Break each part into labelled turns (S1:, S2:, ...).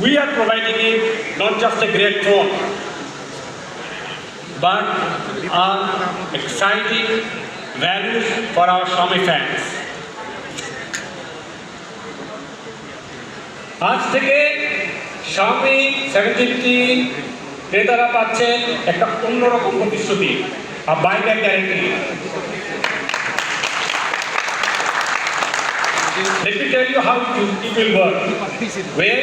S1: we are providing it not just a great phone, but are exciting values for our Xiaomi fans. আজ থেকে Xiaomi 750 ক্রেতারা পাচ্ছেন একটা অন্যরকম প্রতিশ্রুতি, a buyback guarantee. Let me tell you how it will work. When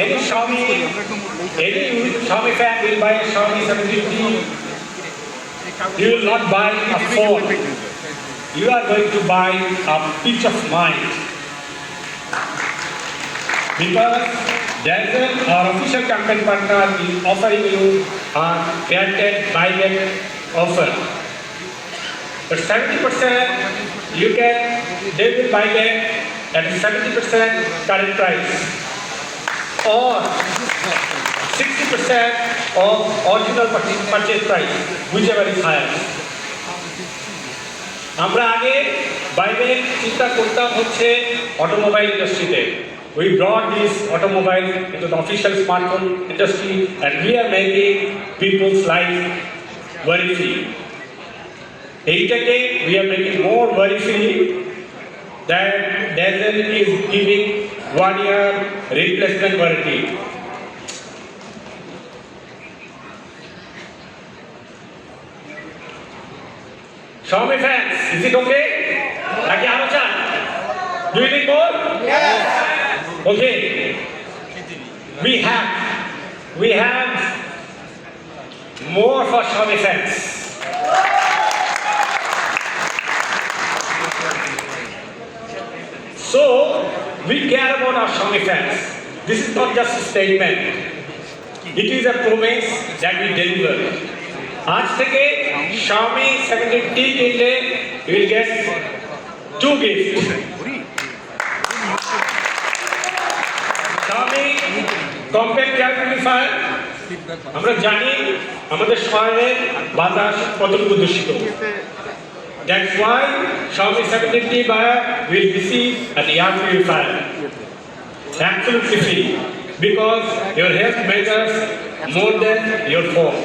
S1: any Xiaomi fan will buy a Xiaomi 750, you will not buy a phone. You are going to buy a peace of mind. Because Dazzle, our official campaign partner, is offering you a guaranteed buyback offer. But 70% they will buy back at 70% current price, or 60% of original purchase price, whichever is higher. আমরা আগে buyback চিন্তা করতাম হচ্ছে automobile ইন্ডাস্ট্রিতে. We brought this automobile into the official smartphone industry, and we are making people's life very free. We are making more very free that Dazzle is giving 1 year replacement warranty. Xiaomi fans, is it okay? Lagi Arochan? Do you need more? Yes. Okay. We have more for Xiaomi fans. So, we care about our Xiaomi fans. This is not just a statement. It is a promise that we deliver. আজ থেকে Xiaomi 750 কিনলে you will get 2 gifts. Xiaomi compact air purifier. আমরা জানি আমাদের শহরের বাতাস কতটুকু দূষিত. That's why Xiaomi 750 buyer will receive an air purifier, absolutely free, because your health matters more than your phone.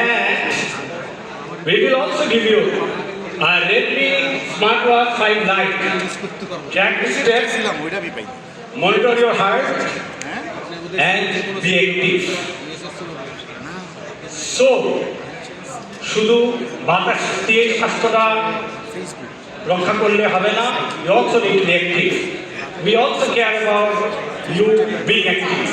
S1: And we will also give you a Redmi Smartwatch 5 Lite. Track the steps, monitor your heart, and be active. So, শুধু বাতাস দিয়ে স্বাস্থ্যটা রক্ষা করলে হবে না, you also need to be active. We also care about you being active.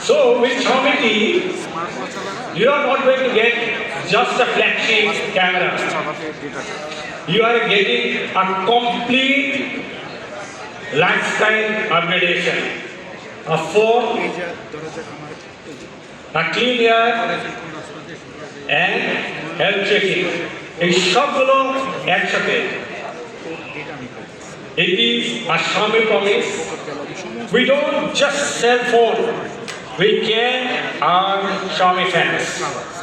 S1: So, with Xiaomi T, you are not going to get just a flagship camera. You are getting a complete lifestyle upgradation. A phone, a clean air, and health checking. এই সবগুলো একসাথে. It is a Xiaomi promise. We don't just sell phone. We care our Xiaomi fans.